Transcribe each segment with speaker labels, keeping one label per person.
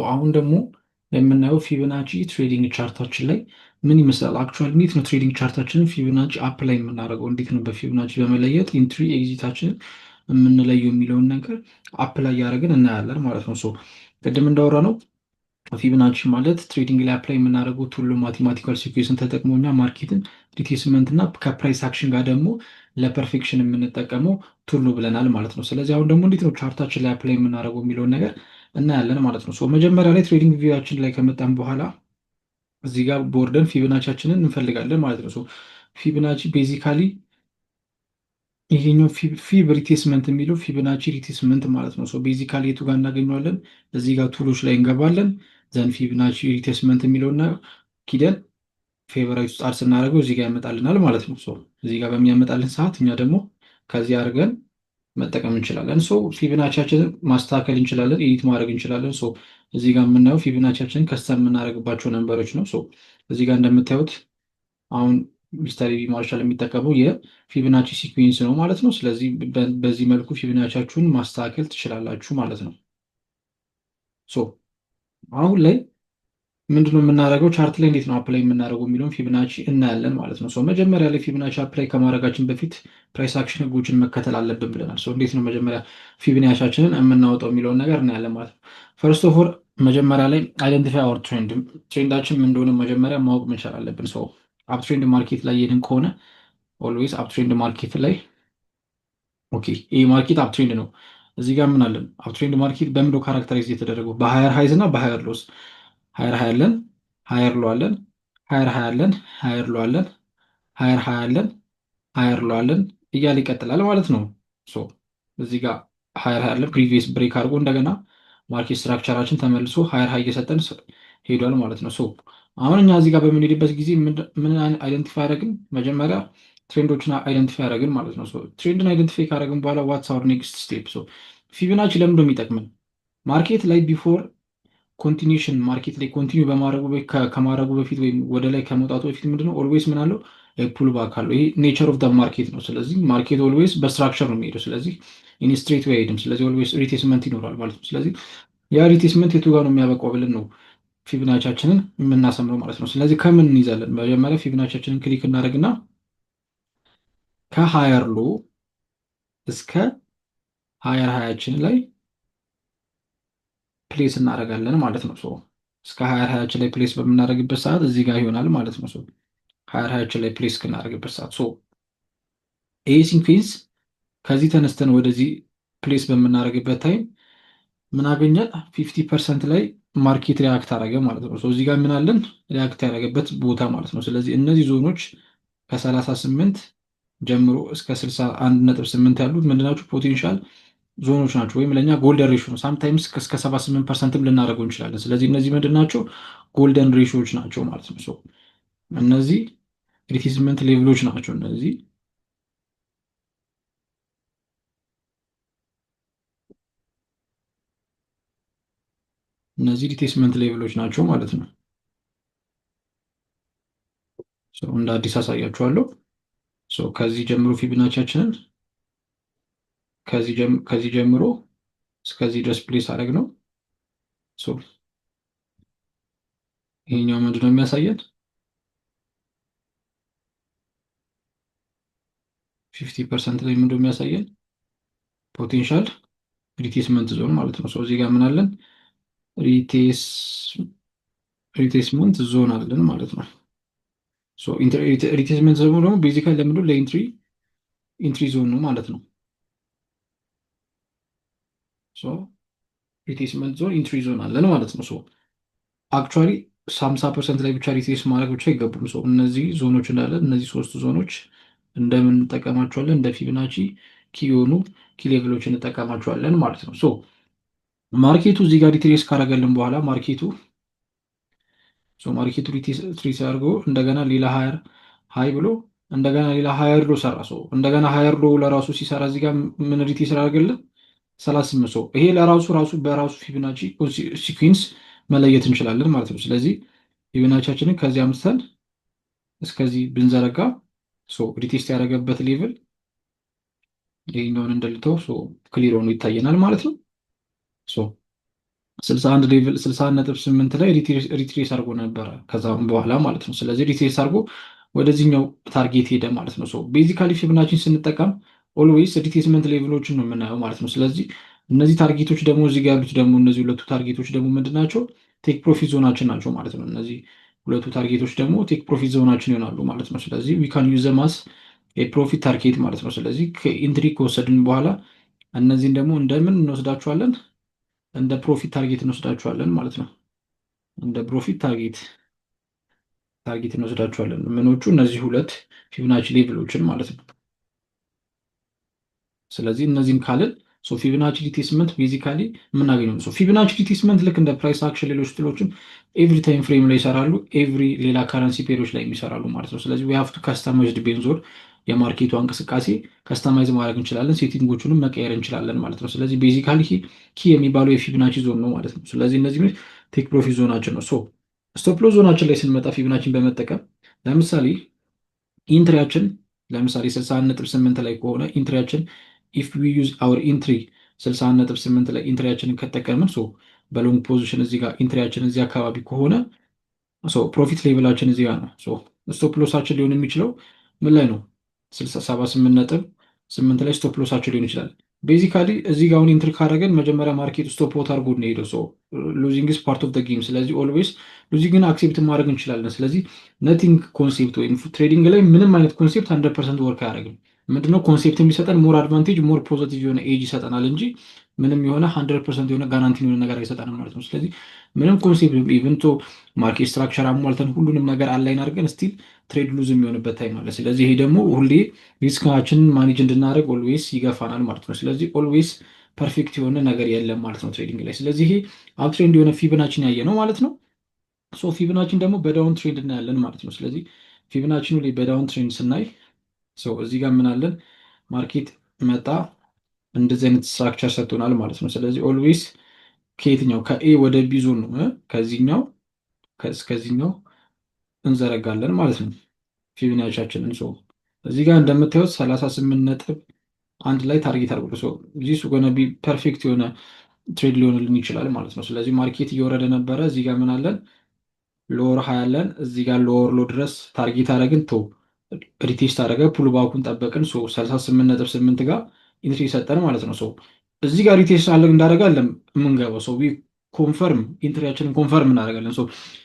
Speaker 1: አሁን ደግሞ የምናየው ፊቦናቺ ትሬዲንግ ቻርታችን ላይ ምን ይመስላል? አክቹዋሊ እንዴት ነው ትሬዲንግ ቻርታችንን ፊቦናቺ አፕ ላይ የምናደርገው? እንዴት ነው በፊቦናቺ በመለየት ኢንትሪ ኤግዚታችንን የምንለየው የሚለውን ነገር አፕ ላይ ያደረግን እናያለን ማለት ነው። ቅድም እንዳወራ ነው ፊቦናቺ ማለት ትሬዲንግ ላይ አፕላይ የምናደርገው ቱሎ ማቴማቲካል ሲኩዌንስን ተጠቅሞ እኛ ማርኬትን ሪትሬስመንት እና ከፕራይስ አክሽን ጋር ደግሞ ለፐርፌክሽን የምንጠቀመው ቱሎ ብለናል ማለት ነው። ስለዚህ አሁን ደግሞ እንዴት ነው ቻርታችን ላይ አፕላይ የምናደርገው የሚለውን ነገር እናያለን ማለት ነው። መጀመሪያ ላይ ትሬዲንግ ቪዋችን ላይ ከመጣን በኋላ እዚህ ጋር ቦርደን ፊቦናቻችንን እንፈልጋለን ማለት ነው። ፊቦናቺ ቤዚካሊ ይሄኛው ፊብ ሪቴስመንት የሚለው ፊቦናቺ ሪቴስመንት ማለት ነው። ቤዚካሊ የቱ ጋር እናገኘዋለን? እዚህ ጋር ቱሎች ላይ እንገባለን። ዘን ፊቦናቺ ሪቴስመንት የሚለውና ኪደን ፌቨራይት ውስጥ አድ ስናደርገው እዚህ ጋር ያመጣልናል ማለት ነው። እዚህ ጋር በሚያመጣልን ሰዓት እኛ ደግሞ ከዚህ አድርገን መጠቀም እንችላለን። ፊቦናቻችንን ማስተካከል እንችላለን፣ ኤዲት ማድረግ እንችላለን። እዚህ ጋር የምናየው ፊቦናቻችንን ከስተም የምናደርግባቸው ነንበሮች ነው። እዚህ ጋር እንደምታዩት አሁን ሚስተር ኤቢ ማርሻል የሚጠቀመው የፊቦናቺ ሲኩዌንስ ነው ማለት ነው። ስለዚህ በዚህ መልኩ ፊቦናቻችሁን ማስተካከል ትችላላችሁ ማለት ነው። አሁን ላይ ምንድነው የምናደርገው? ቻርት ላይ እንዴት ነው አፕላይ የምናደርገው የሚለውን ፊቦናቺ እናያለን ማለት ነው። መጀመሪያ ላይ ፊቦናቺ አፕላይ ከማድረጋችን በፊት ፕራይስ አክሽን ህጎችን መከተል አለብን ብለናል። እንዴት ነው መጀመሪያ ፊቦናቻችንን የምናወጣው የሚለውን ነገር እናያለን ማለት ነው። ፈርስት ኦፍ ኦል መጀመሪያ ላይ አይደንቲፋይ አወር ትሬንድ፣ ትሬንዳችን ምን እንደሆነ መጀመሪያ ማወቅ መቻል አለብን። አፕትሬንድ ማርኬት ላይ ሄድን ከሆነ ኦልዌይስ አፕትሬንድ ማርኬት ላይ ኦኬ፣ ይህ ማርኬት አፕትሬንድ ነው። እዚህ ጋር ምን አለን? አፕትሬንድ ማርኬት በምንድን ነው ካራክተራይዝ የተደረገው? በሃየር ሃይዝ እና በሃየር ሎስ። ሃየር ሃይ አለን፣ ሃየር ሎ አለን፣ ሃየር ሃይ አለን፣ ሃየር ሎ አለን፣ ሃየር ሃይ አለን፣ ሃየር ሎ አለን እያለ ይቀጥላል ማለት ነው። እዚህ ጋር ሃየር ሃይ አለን፣ ፕሪቪየስ ብሬክ አድርጎ እንደገና ማርኬት ስትራክቸራችን ተመልሶ ሃየር ሃይ እየሰጠን ሄዷል ማለት ነው። አሁን እኛ እዚህ ጋር በምንሄድበት ጊዜ ምን አይደንቲፋይ አደረግን? መጀመሪያ ትሬንዶችን አይደንቲፋይ አደረግን ማለት ነው። ትሬንድን አይደንቲፋይ ካደረግን በኋላ ዋትስ አወር ኔክስት ስቴፕ? ፊቦናቺ ለምንድን ነው የሚጠቅምን? ማርኬት ላይ ቢፎር ኮንቲኒሽን ማርኬት ላይ ኮንቲኒ ከማድረጉ በፊት ወይም ወደ ላይ ከመውጣቱ በፊት ምንድነው ኦልዌይስ ምን አለው? ፑል ባክ አለው። ይሄ ኔቸር ኦፍ ደ ማርኬት ነው። ስለዚህ ማርኬት ኦልዌይስ በስትራክቸር ነው የሚሄደው። ስለዚህ ኢንስትሬት ወይ አይሄድም። ስለዚህ ኦልዌይስ ሪቴስመንት ይኖራል ማለት ነው። ስለዚህ ያ ሪቴስመንት የቱ ጋር ነው የሚያበቃው ብለን ነው ፊቦናቻችንን የምናሰምረው ማለት ነው። ስለዚህ ከምን እንይዛለን? መጀመሪያ ፊቦናቻችንን ክሊክ እናደርግና ከሃየር ሎ እስከ ሃየር ሃያችን ላይ ፕሌስ እናደርጋለን ማለት ነው። እስከ ሃየር ሃያችን ላይ ፕሌስ በምናደርግበት ሰዓት እዚህ ጋር ይሆናል ማለት ነው። ሃየር ሃያችን ላይ ፕሌስ እስክናደርግበት ሰዓት ይህ ሲንኩዌንስ ከዚህ ተነስተን ወደዚህ ፕሌስ በምናደርግበት ታይም ምን አገኛል? 50% ላይ ማርኬት ሪያክት አደረገ ማለት ነው። እዚህ ጋር ምን አለን? ሪያክት ያደረገበት ቦታ ማለት ነው። ስለዚህ እነዚህ ዞኖች ከ38 ጀምሮ እስከ 61.8 ያሉት ምንድናቸው? ፖቴንሻል ዞኖች ናቸው፣ ወይም ለእኛ ጎልደን ሬሾ ነው። ሳምታይምስ እስከ 78%ም ልናደርገው እንችላለን። ስለዚህ እነዚህ ምንድን ናቸው? ጎልደን ሬሾዎች ናቸው ማለት ነው። እነዚህ ሪትሬስመንት ሌቭሎች ናቸው። እነዚህ ሪትሬስመንት ሌቭሎች ናቸው ማለት ነው። እንደ አዲስ አሳያችኋለሁ። ከዚህ ጀምሮ ፊቦናቻችንን ከዚህ ጀምሮ እስከዚህ ድረስ ፕሌስ አደረግ ነው። ይሄኛው ምንድን ነው የሚያሳየን? 50% ላይ ምንድን ነው የሚያሳየን? ፖቴንሻል ሪትሬስመንት ዞን ማለት ነው። እዚህ ጋር ምን አለን? ሪትሬስመንት ዞን አለን ማለት ነው። ሪትሬስመንት ዞን ደግሞ ቤዚካሊ ለምንድን ነው? ለኢንትሪ ዞን ነው ማለት ነው። ሪትሬስመንት ዞን ኢንትሪ ዞን አለን ማለት ነው። አክቹዋሊ 50% ላይ ብቻ ሪትሬስ ማድረግ ብቻ አይገቡም። እነዚህ ዞኖች እንዳለን እነዚህ ሶስቱ ዞኖች እንደምንጠቀማቸዋለን እንደ ፊቦናቺ ኪ የሆኑ ኪ ሌቭሎች እንጠቀማቸዋለን ማለት ነው። ማርኬቱ እዚህ ጋር ሪትሬስ ካደረገልን በኋላ ማርኬቱ ሪትሬስ አድርጎ እንደገና ሌላ ሃይ ብሎ እንደገና ሌላ ሃየር ሎ ሰራ። እንደገና ሃየር ሎ ለራሱ ሲሰራ እዚህ ጋር ምን ሪትሬስ አደረገልን? 38 ይሄ ለራሱ በራሱ ፊቦናቺ ሲኩዌንስ መለየት እንችላለን ማለት ነው። ስለዚህ ፊቦናቻችንን ከዚህ አምስተን እስከዚህ ብንዘረጋ ሪቴስት ያደረገበት ሌቭል ይህኛውን እንደልተው ክሊር ሆኖ ይታየናል ማለት ነው። 61 ሌቭል 61.8 ላይ ሪትሬስ አድርጎ ነበረ ከዛም በኋላ ማለት ነው። ስለዚህ ሪትሬስ አድርጎ ወደዚህኛው ታርጌት ሄደ ማለት ነው። ቤዚካሊ ፊብናችን ስንጠቀም ኦልዌይስ ሪትሬስመንት ሌቭሎችን ነው የምናየው ማለት ነው። ስለዚህ እነዚህ ታርጌቶች ደግሞ እዚህ ጋር ያሉት ደግሞ እነዚህ ሁለቱ ታርጌቶች ደግሞ ምንድን ናቸው? ቴክ ፕሮፊት ዞናችን ናቸው ማለት ነው። እነዚህ ሁለቱ ታርጌቶች ደግሞ ቴክ ፕሮፊት ዞናችን ይሆናሉ ማለት ነው። ስለዚህ ዊ ካን ዩዝ ዘም አስ የፕሮፊት ታርጌት ማለት ነው። ስለዚህ ከኢንትሪ ከወሰድን በኋላ እነዚህን ደግሞ እንደምን እንወስዳቸዋለን? እንደ ፕሮፊት ታርጌት እንወስዳቸዋለን ማለት ነው። እንደ ፕሮፊት ታርጌት እንወስዳቸዋለን ምኖቹ እነዚህ ሁለት ፊብናቺ ሌቭሎችን ማለት ነው። ስለዚህ እነዚህን ካልን ፊብናቺ ሪትሬስመንት ቤዚካሊ የምናገኘው ነው። ፊብናቺ ሪትሬስመንት ልክ እንደ ፕራይስ አክሽን ሌሎች ትሎችም ኤቭሪ ታይም ፍሬም ላይ ይሰራሉ፣ ኤቭሪ ሌላ ከረንሲ ፔሮች ላይ የሚሰራሉ ማለት ነው። ስለዚህ ዊ ሃቭ ቱ ከስተማይዝድ ቤንዞር የማርኬቱ እንቅስቃሴ ከስተማይዝ ማድረግ እንችላለን፣ ሴቲንጎቹንም መቀየር እንችላለን ማለት ነው። ስለዚህ ቤዚካሊ ኪ የሚባለው የፊብናቺ ዞን ነው ማለት ነው። ስለዚህ እነዚህ ቴክ ፕሮፊት ዞናችን ነው። ስቶፕ ሎስ ዞናችን ላይ ስንመጣ ፊብናቺን በመጠቀም ለምሳሌ ኢንትሪያችን ለምሳሌ 61.8 ላይ ከሆነ ኢንትሪያችን ኢፍ ዊ ዩዝ አወር ኢንትሪ 61.8 ላይ ኢንትሪያችንን ከጠቀምን በሎንግ ፖዚሽን እዚህ ጋር ኢንትሪያችን እዚህ አካባቢ ከሆነ ፕሮፊት ሌቭላችን እዚህ ጋር ነው። ስቶፕ ሎሳችን ሊሆን የሚችለው ምን ላይ ነው? 78.8 ላይ ስቶፕ ሎሳችን ሊሆን ይችላል። ቤዚካሊ እዚህ ጋር አሁን ኢንትሪ ካደረገን መጀመሪያ ማርኬት ስቶፕ አውት አድርጎ ነው ሄደው። ሉዚንግ ኢዝ ፓርት ኦፍ ደ ጌም። ስለዚህ ኦልዌይስ ሉዚንግን አክሴፕት ማድረግ እንችላለን። ስለዚህ ነቲንግ ኮንሴፕት ወይም ትሬዲንግ ላይ ምንም አይነት ኮንሴፕት 100% ወርክ አያደርግም። ምንድነው ኮንሴፕት የሚሰጠን ሞር አድቫንቴጅ ሞር ፖዘቲቭ የሆነ ኤጅ ይሰጠናል እንጂ ምንም የሆነ 100% የሆነ ጋራንቲ የሆነ ነገር አይሰጠንም ማለት ነው። ስለዚህ ምንም ኮንሴፕት ኢቨንቶ ማርኬት ስትራክቸር አሟልተን ሁሉንም ነገር አላይን አድርገን ስቲል ትሬድ ሉዝ የሚሆንበት ታይም አለ። ስለዚህ ይሄ ደግሞ ሁሌ ሪስካችንን ማኔጅ እንድናደርግ ኦልዌይስ ይገፋናል ማለት ነው። ስለዚህ ኦልዌይስ ፐርፌክት የሆነ ነገር የለም ማለት ነው ትሬዲንግ ላይ። ስለዚህ ይሄ አፕትሬንድ የሆነ ፊብናችን ያየ ነው ማለት ነው። ፊብናችን ደግሞ በዳውን ትሬንድ እናያለን ማለት ነው። ስለዚህ ፊብናችን ላይ በዳውን ትሬንድ ስናይ እዚህ ጋር ምናለን ማርኬት መጣ እንደዚህ አይነት ስትራክቸር ሰጥቶናል ማለት ነው። ስለዚህ ኦልዌይስ ከየትኛው ከኤ ወደ ቢ ዞን ነው ከዚህኛው እስከዚህኛው እንዘረጋለን ማለት ነው ፊብናቻችንን። እዚህ ጋር እንደምታዩት 38.1 ላይ ታርጌት አድርጎ ዚስ ጎነ ቢ ፐርፌክት የሆነ ትሬድ ሊሆንልን ይችላል ማለት ነው። ስለዚህ ማርኬት እየወረደ ነበረ። እዚህ ጋር ምን አለን? ሎወር ሀይ አለን። እዚህ ጋር ሎወር ሎ ድረስ ታርጌት አደረግን ሪቴስት አደረገ ፑል ባኩን ጠበቅን 38.8 ጋር ኢንትሪ ሰጠን ማለት ነው። እዚህ ጋር ሪቴስት አለ እንዳደረገ አለም የምንገባው ኮንፈርም ኢንትሪያችንን ኮንፈርም እናደርጋለን።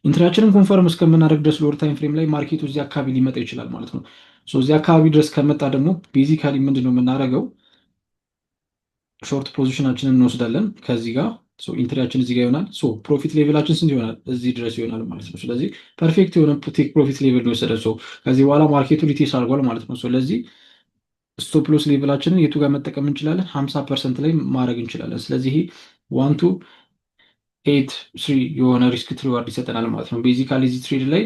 Speaker 1: ኢንትሪያችንን ኮንፈርም እስከምናደርግ ድረስ ሎወር ታይም ፍሬም ላይ ማርኬቱ እዚህ አካባቢ ሊመጣ ይችላል ማለት ነው። እዚህ አካባቢ ድረስ ከመጣ ደግሞ ቤዚካሊ ምንድን ነው የምናደርገው? ሾርት ፖዚሽናችንን እንወስዳለን ከዚህ ጋር ኢንትሪያችን እዚህ ጋር ይሆናል። ፕሮፊት ሌቭላችን ስንት ይሆናል? እዚህ ድረስ ይሆናል ማለት ነው። ስለዚህ ፐርፌክት የሆነ ቴክ ፕሮፊት ሌቭል ነው የወሰደ። ከዚህ በኋላ ማርኬቱ ሪቴስት አድርጓል ማለት ነው። ስለዚህ ስቶፕ ሎስ ሌቭላችንን የቱ ጋር መጠቀም እንችላለን? 50% ላይ ማድረግ እንችላለን። ስለዚህ ይሄ 1,2,8,3 የሆነ ሪስክ ሪዋርድ ይሰጠናል ማለት ነው። ቤዚካሊ እዚህ ትሬድ ላይ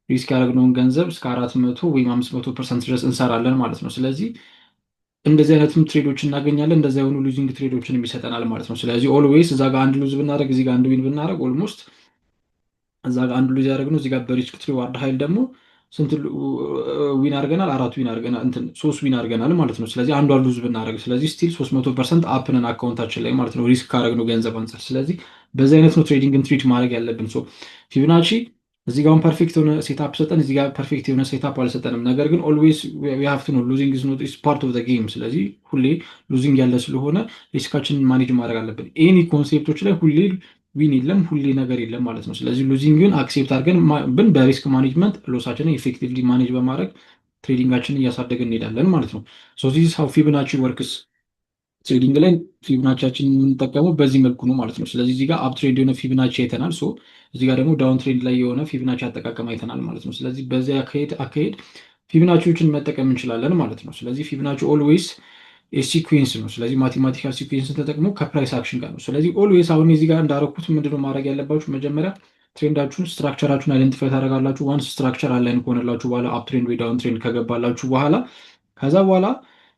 Speaker 1: ሪስክ ያደረግነውን ገንዘብ እስከ 400 ወይም 500% ድረስ እንሰራለን ማለት ነው። ስለዚህ እንደዚህ አይነትም ትሬዶች እናገኛለን። እንደዚ የሆኑ ሉዚንግ ትሬዶችንም ይሰጠናል ማለት ነው። ስለዚህ ኦልዌይስ እዛ ጋር አንድ ሉዝ ብናደረግ እዚህ ጋር አንድ ዊን ብናደረግ ኦልሞስት እዛ ጋር አንድ ሉዝ ያደረግነው እዚህ ጋር በሪስክ ሪዋርድ ሀይል ደግሞ ስንት ዊን አድርገናል? 4 ዊን አድርገናል፣ 3 ዊን አድርገናል ማለት ነው። ስለዚህ አንዷን ሉዝ ብናደረግ ስለዚህ ስቲል 300% አፕነን አካውንታችን ላይ ማለት ነው ሪስክ ካደረግነው ገንዘብ አንጻር። ስለዚህ በዚህ አይነት ነው ትሬዲንግን ትሪት ማድረግ ያለብን። ፊቦናቺ እዚህ ጋር ፐርፌክት የሆነ ሴታፕ ሰጠን፣ እዚህ ጋር ፐርፌክት የሆነ ሴታፕ አልሰጠንም። ነገር ግን ኦልዌይስ ዊ ሃቭ ቱ ኖ ሉዚንግ ኢዝ ኖት ኢዝ ፓርት ኦፍ ዘ ጌም። ስለዚህ ሁሌ ሉዚንግ ያለ ስለሆነ ሪስካችንን ማኔጅ ማድረግ አለብን። ኤኒ ኮንሴፕቶች ላይ ሁሌ ዊን የለም፣ ሁሌ ነገር የለም ማለት ነው። ስለዚህ ሉዚንግን አክሴፕት አድርገን ብን በሪስክ ማኔጅመንት ሎሳችንን ኤፌክቲቭሊ ማኔጅ በማድረግ ትሬዲንጋችንን እያሳደገን እንሄዳለን ማለት ነው። ዚስ ሃው ፊቦናቺ ወርክስ። ትሬዲንግ ላይ ፊቦናቻችን የምንጠቀመው በዚህ መልኩ ነው ማለት ነው። ስለዚህ እዚህ ጋር አፕ ትሬንድ የሆነ ፊቦናቺ አይተናል። እዚህ ጋር ደግሞ ዳውን ትሬንድ ላይ የሆነ ፊቦናቺ አጠቃቀም አይተናል ማለት ነው። ስለዚህ በዚህ አካሄድ ፊቦናቺዎችን መጠቀም እንችላለን ማለት ነው። ስለዚህ ፊቦናቺ ኦልዌይስ ሲኩዌንስ ነው። ስለዚህ ማቴማቲካል ሲኩዌንስን ተጠቅሞ ከፕራይስ አክሽን ጋር ነው። ስለዚህ ኦልዌይስ አሁን እዚህ ጋር እንዳረኩት ምንድነው ማድረግ ያለባችሁ? መጀመሪያ ትሬንዳችሁን ስትራክቸራችሁን አይደንቲፋይ ታደርጋላችሁ። ዋንስ ስትራክቸር አላይን ከሆነላችሁ በኋላ አፕ ትሬንድ ወይ ዳውን ትሬንድ ከገባላችሁ በኋላ ከዛ በኋላ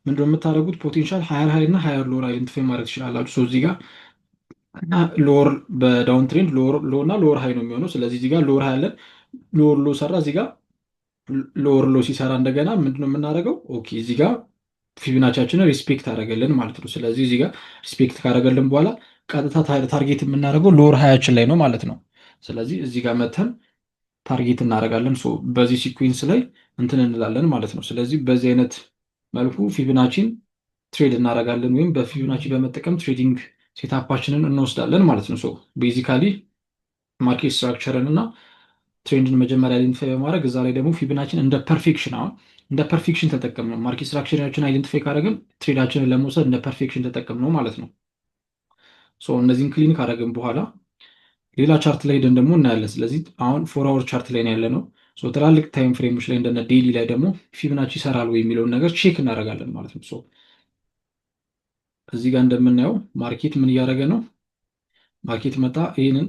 Speaker 1: ምንድነው የምታደርጉት? ፖቴንሻል ሃየር ሃይ እና ሃየር ሎወር አይደንቲፋይ ማድረግ ትችላላችሁ። እዚህ ጋር ሎወር በዳውን ትሬንድ ሎ እና ሎወር ሃይ ነው የሚሆነው። ስለዚህ እዚህ ጋር ሎወር ሃይ አለን፣ ሎወር ሎ ሰራ። እዚህ ጋር ሎወር ሎ ሲሰራ እንደገና ምንድነው የምናደርገው? ኦኬ እዚህ ጋር ፊቦናቻችንን ሪስፔክት አደረገልን ማለት ነው። ስለዚህ እዚህ ጋር ሪስፔክት ካደረገልን በኋላ ቀጥታ ታርጌት የምናደርገው ሎወር ሃያችን ላይ ነው ማለት ነው። ስለዚህ እዚህ ጋር መተን ታርጌት እናደርጋለን። በዚህ ሲኩዌንስ ላይ እንትን እንላለን ማለት ነው። ስለዚህ በዚህ አይነት መልኩ ፊብናቺን ትሬድ እናደርጋለን ወይም በፊቦናቺ በመጠቀም ትሬዲንግ ሴታፓችንን እንወስዳለን ማለት ነው። ቤዚካሊ ማርኬት ስትራክቸርን እና ትሬንድን መጀመሪያ አይደንቲፋይ በማድረግ እዛ ላይ ደግሞ ፊቦናቺን እንደ ፐርፌክሽን እንደ ፐርፌክሽን ተጠቀም ነው። ማርኬት ስትራክቸራችን አይደንቲፋይ ካደረግን ትሬዳችንን ለመውሰድ እንደ ፐርፌክሽን ተጠቀም ነው ማለት ነው። እነዚህን ክሊን ካደረግን በኋላ ሌላ ቻርት ላይ ሄደን ደግሞ እናያለን። ስለዚህ አሁን 4 አወር ቻርት ላይ ነው ያለ ነው። ትላልቅ ታይም ፍሬሞች ላይ እንደነ ዴይሊ ላይ ደግሞ ፊቦናቺ ይሰራል ወይ የሚለውን ነገር ቼክ እናደርጋለን ማለት ነው። እዚህ ጋር እንደምናየው ማርኬት ምን እያደረገ ነው? ማርኬት መጣ፣ ይህንን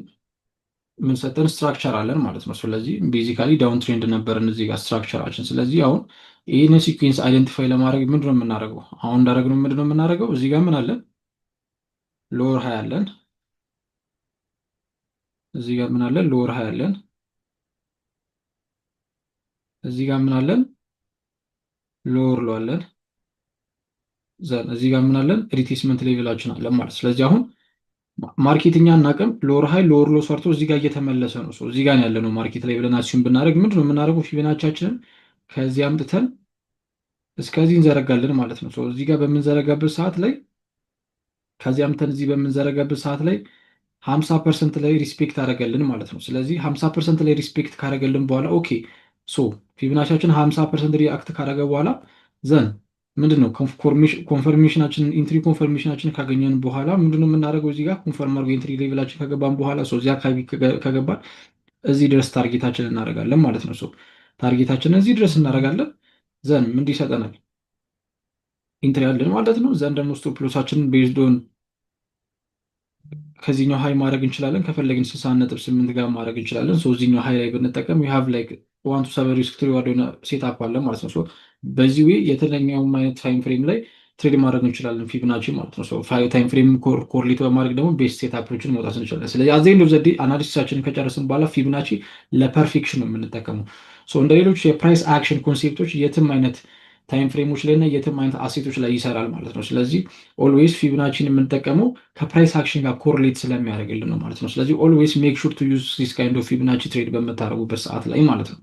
Speaker 1: የምንሰጠን ስትራክቸር አለን ማለት ነው። ስለዚህ ቤዚካሊ ዳውን ትሬንድ ነበርን እዚህ ጋር ስትራክቸራችን። ስለዚህ አሁን ይህንን ሲኩዌንስ አይደንቲፋይ ለማድረግ ምንድነው የምናደርገው? አሁን እንዳደረግነው ምንድነው የምናደርገው? እዚህ ጋር ምን አለን? ሎወር ሃይ አለን። እዚህ ጋር ምን አለን? ሎወር ሃይ አለን። እዚህ ጋር ምን አለን? ሎወር ሎ አለን። እዚህ ጋር ምን አለን? ሪቴስመንት ሌቭላችን አለን ማለት። ስለዚህ አሁን ማርኬትኛ እናቅም ሎወር ሃይ ሎወር ሎ ሰርቶ እዚህ ጋር እየተመለሰ ነው። እዚህ ጋር ያለ ነው ማርኬት ላይ ብለን አሲዩም ብናደርግ ምንድነው የምናደርገው? ፊቦናቻችንን ከዚህ አምጥተን እስከዚህ እንዘረጋለን ማለት ነው። እዚህ ጋር በምንዘረጋበት ሰዓት ላይ ከዚህ አምጥተን እዚህ በምንዘረጋበት ሰዓት ላይ 50% ላይ ሪስፔክት አደረገልን ማለት ነው። ስለዚህ 50% ላይ ሪስፔክት ካደረገልን በኋላ ኦኬ ፊቦናቻችን 50% ሪአክት ካደረገ በኋላ ዘን ምንድን ነው ኮንፈርሜሽናችንን ኢንትሪ ኮንፈርሜሽናችንን ካገኘን በኋላ ምንድነው የምናደርገው? እዚህ ጋር ኮንፈርም አድርጎ ኢንትሪ ሌቭላችን ከገባን በኋላ እዚህ አካባቢ ከገባን እዚህ ድረስ ታርጌታችን እናደርጋለን ማለት ነው። ታርጌታችንን እዚህ ድረስ እናደርጋለን። ዘን ምንድን ይሰጠናል? ኢንትሪ አለን ማለት ነው። ዘን ደግሞ ስቶፕ ሎሳችንን ቤዝዶን ከዚህኛው ሀይ ማድረግ እንችላለን። ከፈለግን 60.8 ጋር ማድረግ እንችላለን። እዚህኛው ሀይ ላይ ብንጠቀም ሀቭ ላይክ 1 to 7 ሪስክ ትሪዋርድ የሆነ ሴትአፕ አለ ማለት ነው። በዚህ ዌይ የተለኛውም አይነት ታይም ፍሬም ላይ ትሬድ ማድረግ እንችላለን ፊቦናቺ ማለት ነው። ታይም ፍሬም ኮርሌት በማድረግ ደግሞ ቤስት ሴትአፖችን መውጣት እንችላለን። ስለዚህ አዘ ኤንድ ኦፍ ዘ ዴይ አናሊሲሳችንን ከጨረስን በኋላ ፊቦናቺ ለፐርፌክሽን ነው የምንጠቀመው። እንደ ሌሎች የፕራይስ አክሽን ኮንሴፕቶች የትም አይነት ታይም ፍሬሞች ላይ እና የትም አይነት አሴቶች ላይ ይሰራል ማለት ነው። ስለዚህ ኦልዌይስ ፊቦናቺን የምንጠቀመው ከፕራይስ አክሽን ጋር ኮርሌት ስለሚያደርግልን ነው ማለት ነው። ስለዚህ ኦልዌይስ ሜክ ሹር ቱ ዩዝ ዚስ ካይንድ ኦፍ ፊቦናቺ ትሬድ በምታደርጉበት ሰዓት ላይ ማለት ነው።